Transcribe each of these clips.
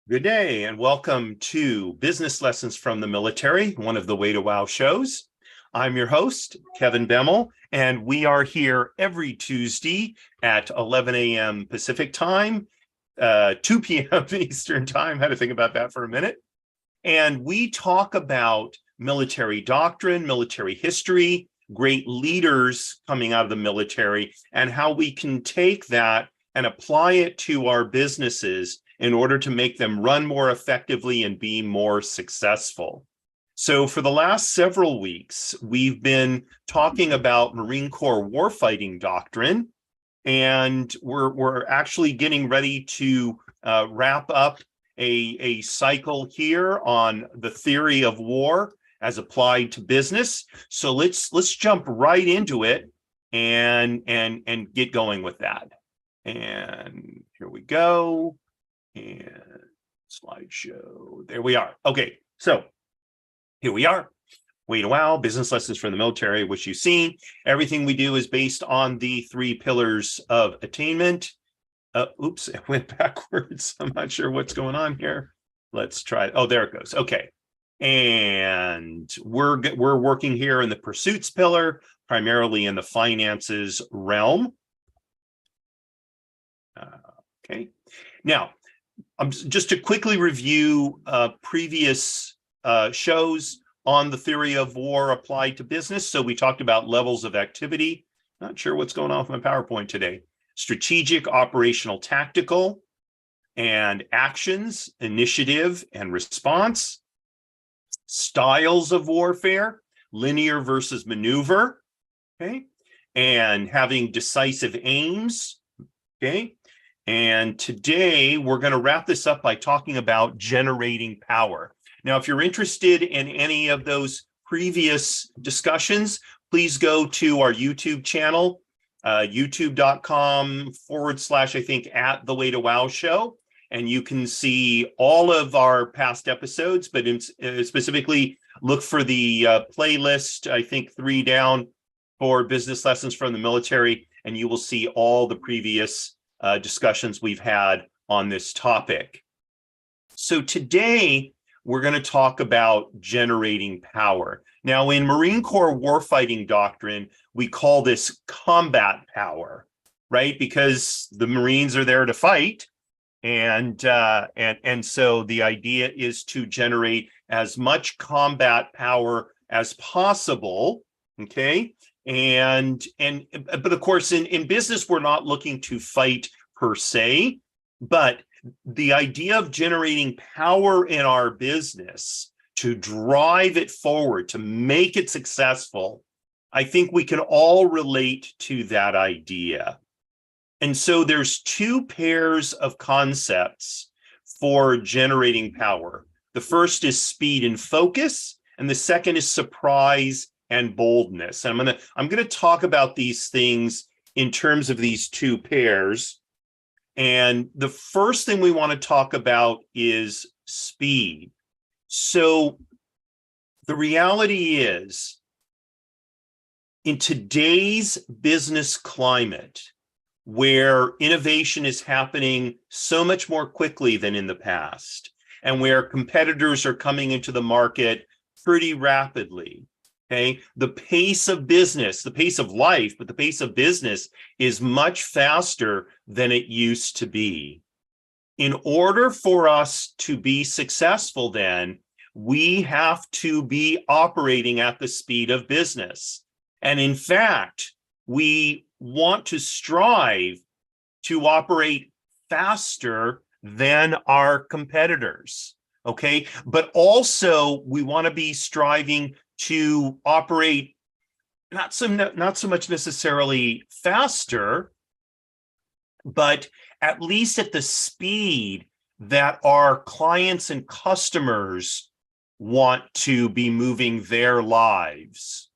Good day and welcome to Business Lessons from the Military, one of the Way to Wow shows. I'm your host, Kevin Bemmel, and we are here every Tuesday at 11 a.m. Pacific time, 2 p.m. Eastern time. Had to think about that for a minute. And we talk about military doctrine, military history, great leaders coming out of the military, and how we can take that and apply it to our businesses in order to make them run more effectively and be more successful. So for the last several weeks, we've been talking about Marine Corps warfighting doctrine, and we're actually getting ready to wrap up a cycle here on the theory of war as applied to business. So let's jump right into it and get going with that. And here we go. And slideshow. There we are. Okay, so here we are. Way to Wow, business lessons from the military, which you've seen. Everything we do is based on the 3 pillars of attainment. Oops, it went backwards. I'm not sure what's going on here. Let's try it. Oh, there it goes. Okay. And we're working here in the pursuits pillar, primarily in the finances realm. Okay. Now, just to quickly review previous shows on the theory of war applied to business. So we talked about levels of activity. Not sure what's going on with my PowerPoint today. Strategic, operational, tactical, and actions, initiative, and response. Styles of warfare, linear versus maneuver, okay? And having decisive aims, okay? And today we're going to wrap this up by talking about generating power. Now, if you're interested in any of those previous discussions, please go to our YouTube channel, youtube.com/ I think at the Way to Wow show. And you can see all of our past episodes, but specifically look for the playlist, I think 3 down for business lessons from the military, and you will see all the previous discussions we've had on this topic. So today, we're going to talk about generating power. Now, in Marine Corps warfighting doctrine, we call this combat power, right? Because the Marines are there to fight. And so the idea is to generate as much combat power as possible, okay? But of course, in business, we're not looking to fight per se, but the idea of generating power in our business to drive it forward, to make it successful, I think we can all relate to that idea. And so there's 2 pairs of concepts for generating power. The first is speed and focus, and the second is surprise and boldness. And I'm going to talk about these things in terms of these 2 pairs. And the first thing we want to talk about is speed. So the reality is, in today's business climate, where innovation is happening so much more quickly than in the past, and where competitors are coming into the market pretty rapidly, okay? The pace of business, the pace of life, but the pace of business is much faster than it used to be. In order for us to be successful, then, we have to be operating at the speed of business. And in fact, we want to strive to operate faster than our competitors, okay? But also we want to be striving to operate not so much necessarily faster, but at least at the speed that our clients and customers want to be moving their lives.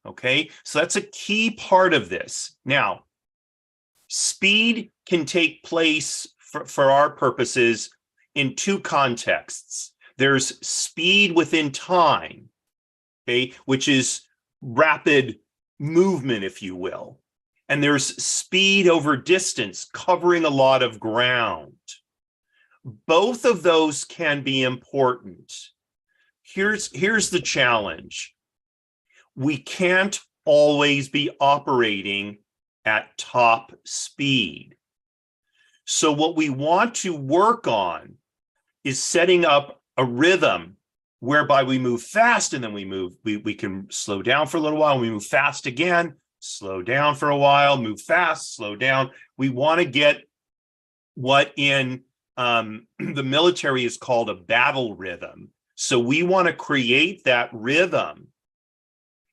Okay, so that's a key part of this. Now, speed can take place for our purposes in 2 contexts. There's speed within time, okay, which is rapid movement, if you will. And there's speed over distance, covering a lot of ground. Both of those can be important. Here's the challenge. We can't always be operating at top speed. So what we want to work on is setting up a rhythm whereby we move fast and then we can slow down for a little while, and we move fast again, slow down for a while, move fast, slow down. We want to get what in the military is called a battle rhythm. So we want to create that rhythm,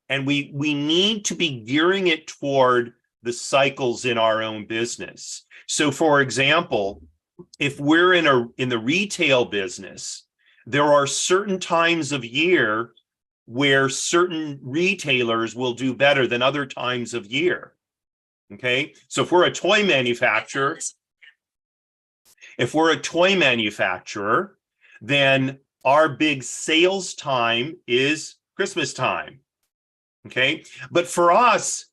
and we need to be gearing it toward the cycles in our own business. So for example, if we're in the retail business, there are certain times of year where certain retailers will do better than other times of year. Okay, so if we're a toy manufacturer, then our big sales time is Christmas time. Okay, but for us,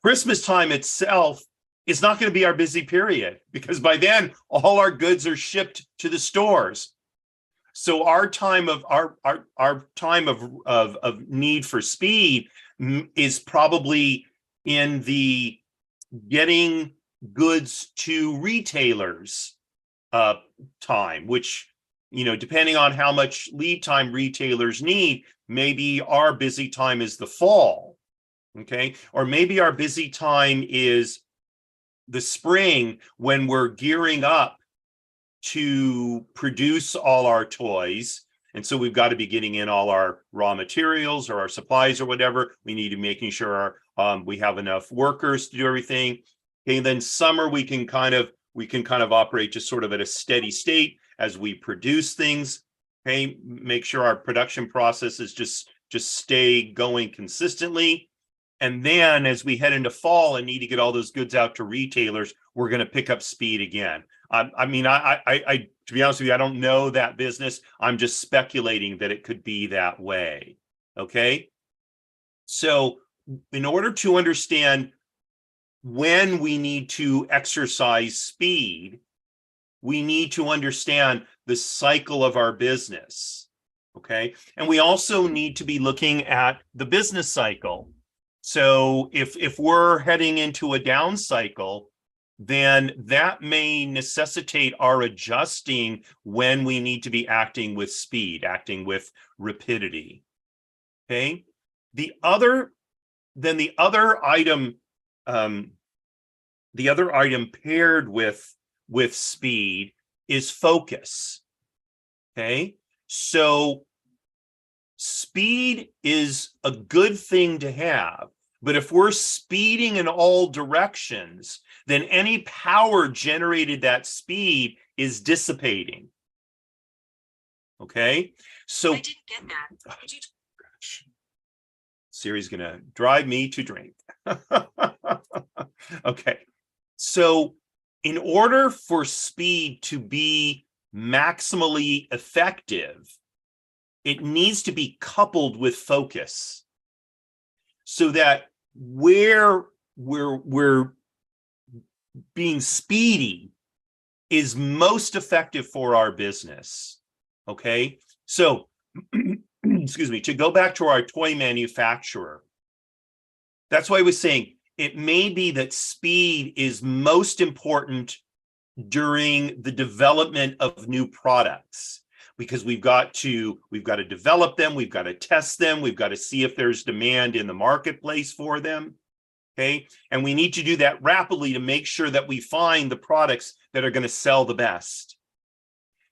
Christmas time itself is not going to be our busy period, because by then all our goods are shipped to the stores. So our time of need for speed is probably in the getting goods to retailers time, which, depending on how much lead time retailers need, maybe our busy time is the fall. Okay, or maybe our busy time is the spring, when we're gearing up to produce all our toys. And so we've got to be getting in all our raw materials or our supplies or whatever. We need to be making sure we have enough workers to do everything. Okay, and then summer we can kind of operate just sort of at a steady state as we produce things. Okay, make sure our production processes just stay going consistently. And then as we head into fall and need to get all those goods out to retailers, we're going to pick up speed again. I to be honest with you, I don't know that business. I'm just speculating that it could be that way. Okay. So in order to understand when we need to exercise speed, we need to understand the cycle of our business. Okay. And we also need to be looking at the business cycle. So if we're heading into a down cycle, then that may necessitate our adjusting when we need to be acting with speed, acting with rapidity. Okay. The other item paired with speed is focus. Okay. So speed is a good thing to have, but if we're speeding in all directions, then any power generated that speed is dissipating. Okay, so I didn't get that. Could you... Gosh. Siri's gonna drive me to drink. Okay, so in order for speed to be maximally effective, it needs to be coupled with focus, so that where we're being speedy is most effective for our business. Okay, so excuse me, to go back to our toy manufacturer, that's why I was saying it may be that speed is most important during the development of new products, because we've got to develop them, we've got to test them, we've got to see if there's demand in the marketplace for them. Okay, and we need to do that rapidly to make sure that we find the products that are going to sell the best.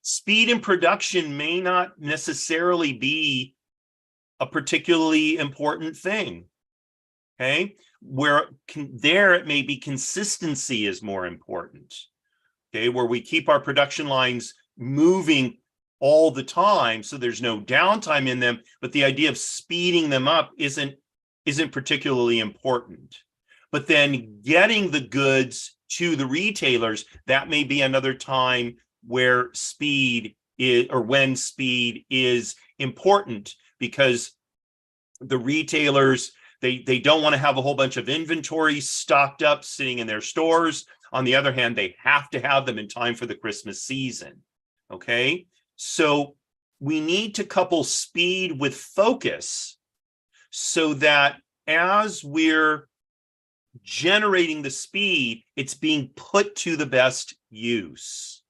Speed in production may not necessarily be a particularly important thing. Okay, there it may be consistency is more important. Okay, where we keep our production lines moving all the time, so there's no downtime in them, but the idea of speeding them up isn't particularly important. But then getting the goods to the retailers, that may be another time where speed is, or when speed is important, because the retailers, they don't want to have a whole bunch of inventory stocked up sitting in their stores. On the other hand, they have to have them in time for the Christmas season. Okay, so we need to couple speed with focus so that as we're generating the speed, it's being put to the best use.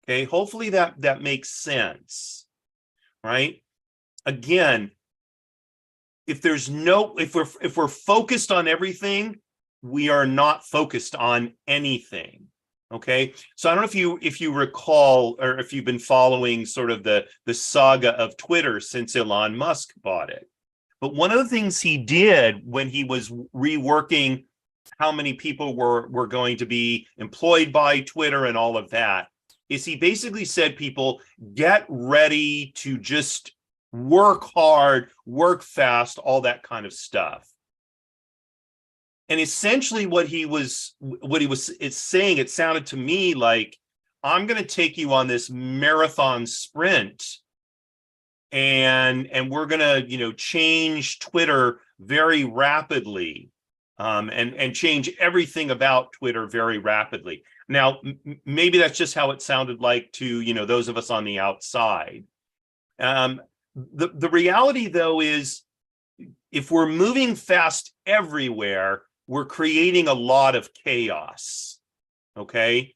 Okay, hopefully that makes sense, right? Again, if we're focused on everything, we are not focused on anything. Okay, so I don't know if you recall, or if you've been following sort of the saga of Twitter since Elon Musk bought it. But one of the things he did when he was reworking how many people were going to be employed by Twitter and all of that is he basically said, people, get ready to just work hard, work fast, all that kind of stuff. And essentially what he was saying, it sounded to me like, I'm going to take you on this marathon sprint, and we're going to, change Twitter very rapidly, and change everything about Twitter very rapidly. Now, maybe that's just how it sounded like to, those of us on the outside. The reality, though, is if we're moving fast everywhere, we're creating a lot of chaos. Okay,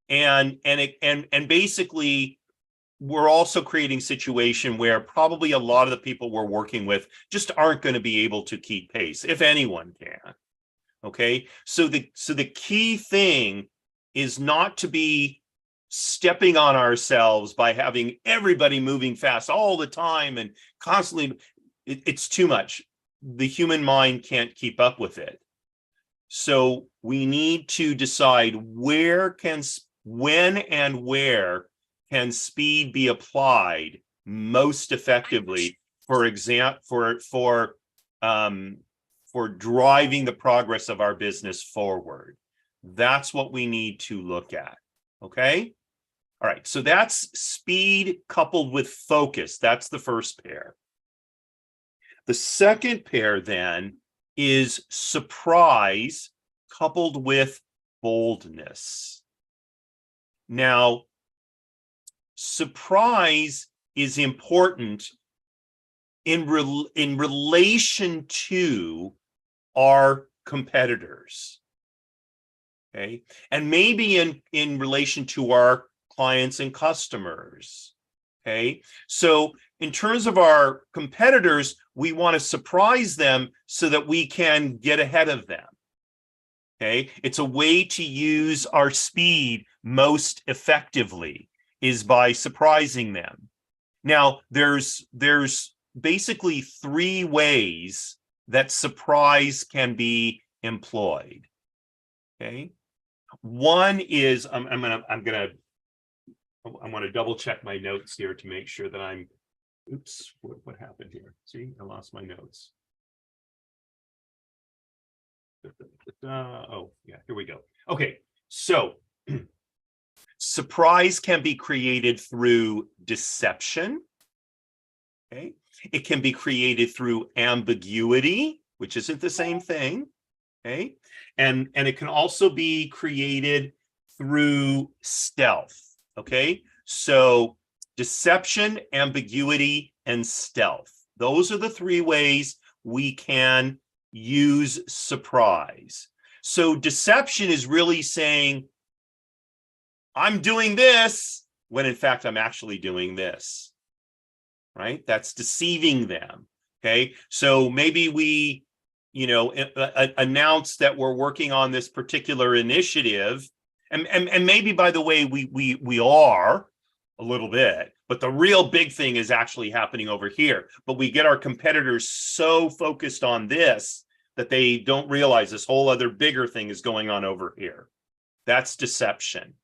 and basically, we're also creating a situation where probably a lot of the people we're working with just aren't going to be able to keep pace, if anyone can. Okay, so the key thing is not to be stepping on ourselves by having everybody moving fast all the time and constantly. It's too much. The human mind can't keep up with it. So we need to decide when and where can speed be applied most effectively, for example, for driving the progress of our business forward. That's what we need to look at. Okay. All right. So that's speed coupled with focus. That's the first pair. The second pair then is surprise coupled with boldness. Now, surprise is important in relation to our competitors. Okay, and maybe in relation to our clients and customers. Okay, so in terms of our competitors, we want to surprise them so that we can get ahead of them. Okay, it's a way to use our speed most effectively is by surprising them. Now, there's basically three ways that surprise can be employed. Okay, one is I want to double check my notes here to make sure that I'm. Oops, what happened here? See, I lost my notes. Oh, yeah, here we go. Okay, so surprise can be created through deception. Okay, it can be created through ambiguity, which isn't the same thing. Okay, and it can also be created through stealth. Okay, so deception, ambiguity, and stealth. Those are the three ways we can use surprise. So deception is really saying, I'm doing this, when in fact I'm actually doing this, right? That's deceiving them. Okay, so maybe we, announce that we're working on this particular initiative, and maybe, by the way, we are a little bit, but the real big thing is actually happening over here. But we get our competitors so focused on this that they don't realize this whole other bigger thing is going on over here. That's deception.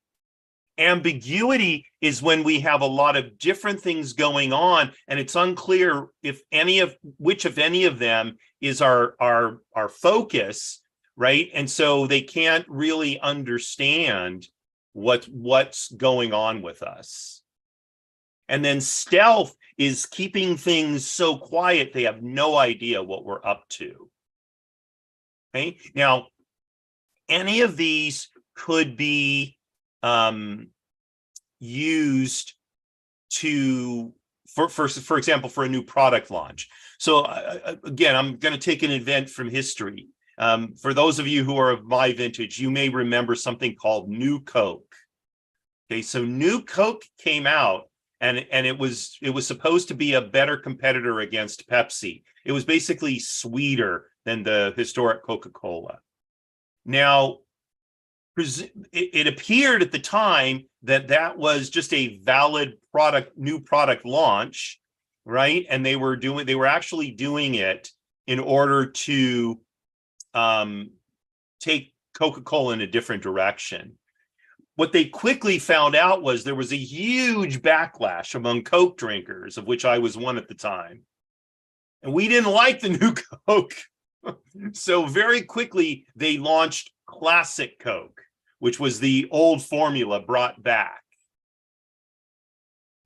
Ambiguity is when we have a lot of different things going on, and it's unclear which of any of them is our focus, right? And so they can't really understand what's going on with us. And then stealth is keeping things so quiet they have no idea what we're up to. Okay, now any of these could be used to, for example, for a new product launch. So again, I'm going to take an event from history. For those of you who are of my vintage, you may remember something called New Coke. Okay, so New Coke came out, and it was supposed to be a better competitor against Pepsi. It was basically sweeter than the historic Coca-Cola. Now, it appeared at the time that was just a valid new product launch, right? And they were actually doing it in order to take Coca-Cola in a different direction. What they quickly found out was there was a huge backlash among Coke drinkers, of which I was one at the time. And we didn't like the new Coke. So very quickly, they launched Classic Coke, which was the old formula brought back.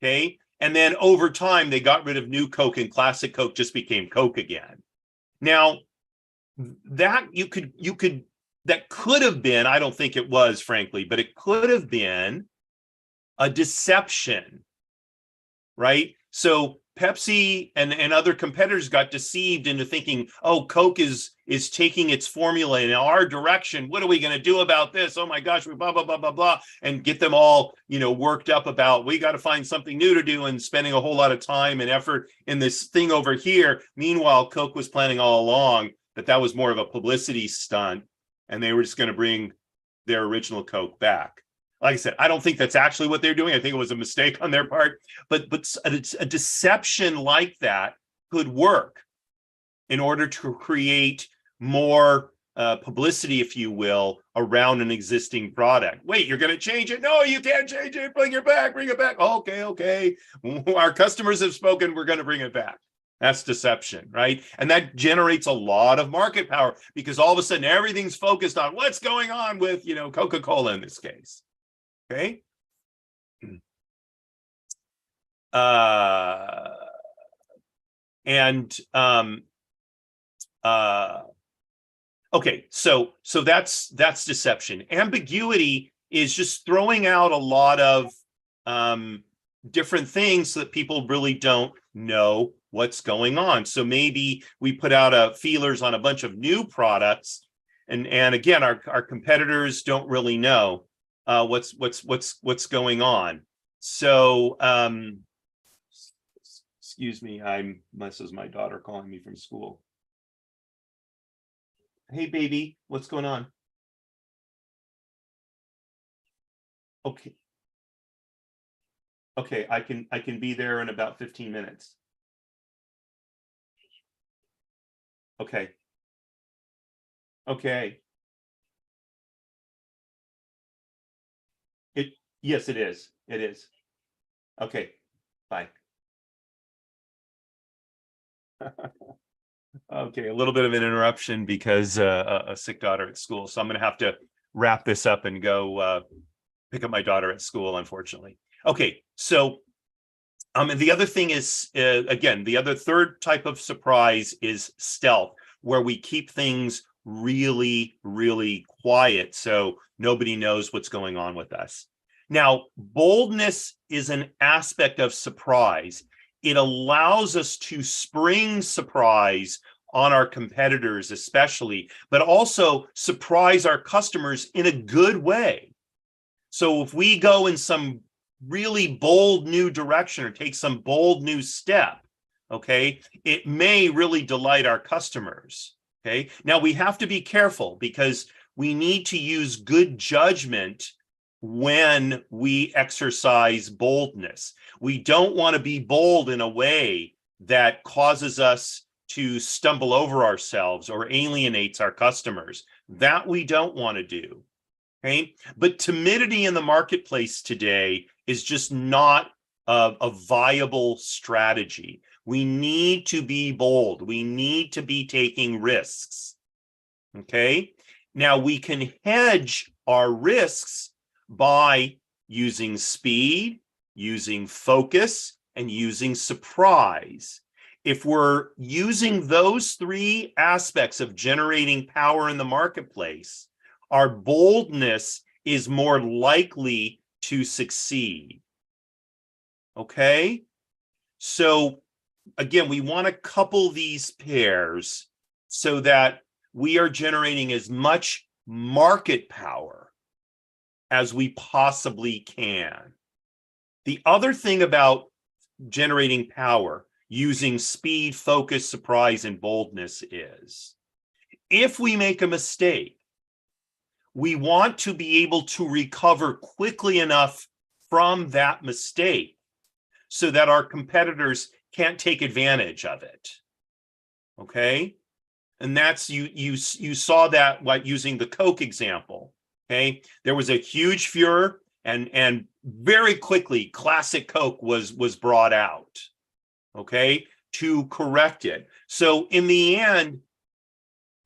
Okay. And then over time, they got rid of New Coke, and Classic Coke just became Coke again. Now, that that could have been, I don't think it was, frankly, but it could have been a deception, right? So Pepsi and other competitors got deceived into thinking, oh, Coke is taking its formula in our direction. What are we going to do about this? Oh my gosh, we blah, blah, blah, blah, blah, and get them all, worked up about, we got to find something new to do, and spending a whole lot of time and effort in this thing over here. Meanwhile, Coke was planning all along that was more of a publicity stunt, and they were just going to bring their original Coke back. Like I said, I don't think that's actually what they're doing. I think it was a mistake on their part, but a deception like that could work in order to create more publicity, if you will, around an existing product. Wait, you're going to change it? No, you can't change it. Bring it back. Okay. Our customers have spoken. We're going to bring it back. That's deception, right? And that generates a lot of market power, because all of a sudden everything's focused on what's going on with, Coca-Cola in this case. Okay. Okay, so that's deception. Ambiguity is just throwing out a lot of different things so that people really don't know what's going on. So maybe we put out feelers on a bunch of new products, and again, our competitors don't really know what's going on. So excuse me, this is my daughter calling me from school. Hey baby, what's going on? Okay, I can be there in about 15 minutes. Okay. Yes, it is. Okay, bye. Okay, a little bit of an interruption because a sick daughter at school. So I'm going to have to wrap this up and go pick up my daughter at school, unfortunately. Okay, so and the other thing is, again, the other third type of surprise is stealth, where we keep things really, really quiet so nobody knows what's going on with us. Now, boldness is an aspect of surprise. It allows us to spring surprise on our competitors, especially, but also surprise our customers in a good way. So if we go in some really bold new direction or take some bold new step, okay, it may really delight our customers. Okay, now we have to be careful, because we need to use good judgment when we exercise boldness. We don't want to be bold in a way that causes us to stumble over ourselves or alienates our customers. That we don't want to do. Okay, but timidity in the marketplace today is just not a viable strategy. We need to be bold. We need to be taking risks. Okay, now we can hedge our risks by using speed, using focus, and using surprise. If we're using those three aspects of generating power in the marketplace, our boldness is more likely to succeed. Okay. So again, we want to couple these pairs so that we are generating as much market power as we possibly can. The other thing about generating power using speed, focus, surprise, and boldness is if we make a mistake, we want to be able to recover quickly enough from that mistake so that our competitors can't take advantage of it. Okay. And that's you saw that like using the Coke example. Okay. There was a huge furor and very quickly classic Coke was brought out. Okay, to correct it. So in the end,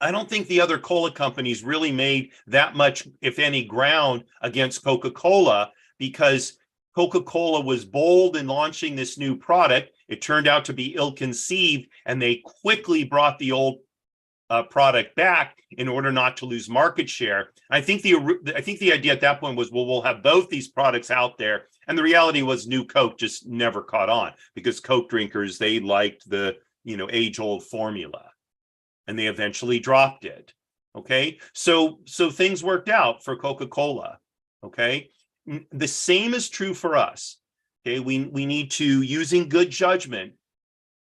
I don't think the other cola companies really made that much, if any, ground against Coca-Cola because Coca-Cola was bold in launching this new product. It turned out to be ill-conceived, and they quickly brought the old product back in order not to lose market share. I think the idea at that point was, well, we'll have both these products out there. And the reality was new Coke just never caught on because Coke drinkers, they liked the, age-old formula. And they eventually dropped it. Okay. So things worked out for Coca-Cola. Okay. The same is true for us. Okay. We need to, using good judgment,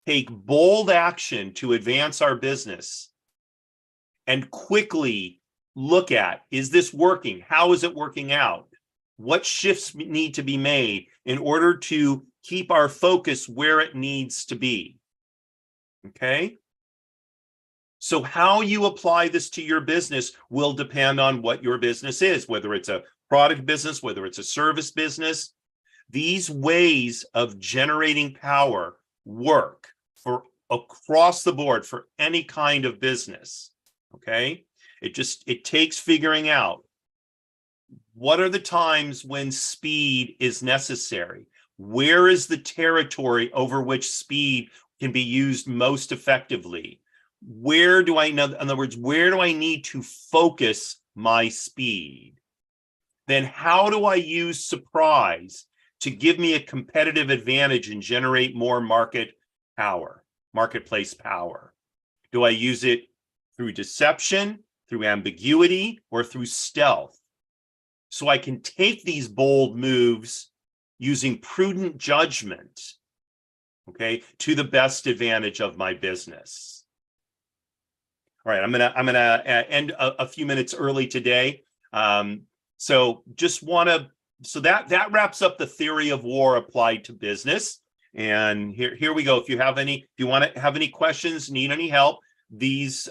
take bold action to advance our business and quickly look at, is this working? How is it working out? What shifts need to be made in order to keep our focus where it needs to be? Okay. So how you apply this to your business will depend on what your business is, whether it's a product business, whether it's a service business. These ways of generating power work for across the board for any kind of business. Okay. It takes figuring out what are the times when speed is necessary? Where is the territory over which speed can be used most effectively? Where do I know, in other words, where do I need to focus my speed? Then how do I use surprise to give me a competitive advantage and generate more market power, marketplace power? Do I use it through deception, through ambiguity, or through stealth? So I can take these bold moves using prudent judgment, okay, to the best advantage of my business. All right, I'm gonna end a few minutes early today. So that wraps up the theory of war applied to business. And here we go. If you want to have any questions, need any help, these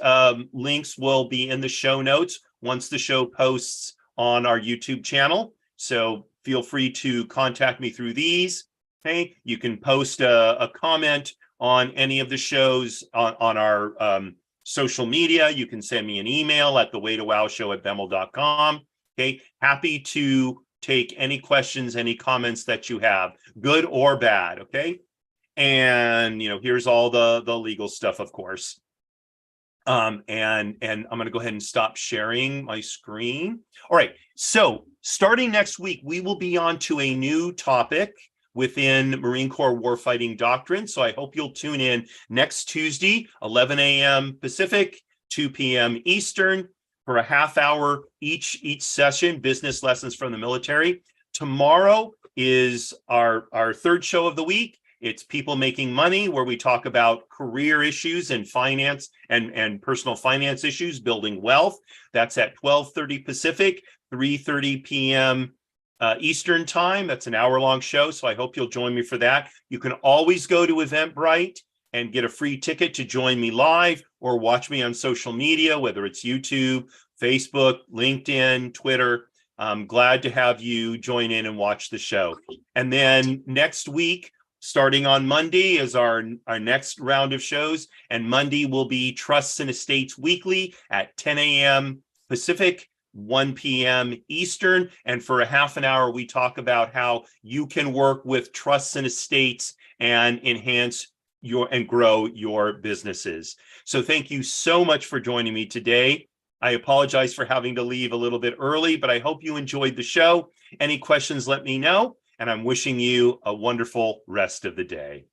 links will be in the show notes once the show posts on our YouTube channel. So feel free to contact me through these. Okay, you can post a comment on any of the shows on our social media. You can send me an email at thewaytowowshow@bemel.com. Okay, happy to take any questions, any comments that you have, good or bad. Okay, and here's all the legal stuff, of course. And I'm going to go ahead and stop sharing my screen. All right, so starting next week, we will be on to a new topic within Marine Corps warfighting doctrine. So I hope you'll tune in next Tuesday, 11 a.m. Pacific, 2 p.m. Eastern, for a half hour each session, business lessons from the military. Tomorrow is our third show of the week. It's People Making Money, where we talk about career issues and finance and personal finance issues, building wealth. That's at 12:30 Pacific, 3:30 p.m. Eastern time. That's an hour-long show, so I hope you'll join me for that. You can always go to Eventbrite and get a free ticket to join me live or watch me on social media, whether it's YouTube, Facebook, LinkedIn, Twitter. I'm glad to have you join in and watch the show. And then next week, starting on Monday, is our next round of shows. And Monday will be Trusts and Estates Weekly at 10 a.m. Pacific, 1 p.m. Eastern. And for a half an hour, we talk about how you can work with trusts and estates and enhance and grow your businesses. So thank you so much for joining me today. I apologize for having to leave a little bit early, but I hope you enjoyed the show. Any questions, let me know. and I'm wishing you a wonderful rest of the day.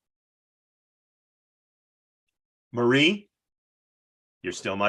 Marie, you're still my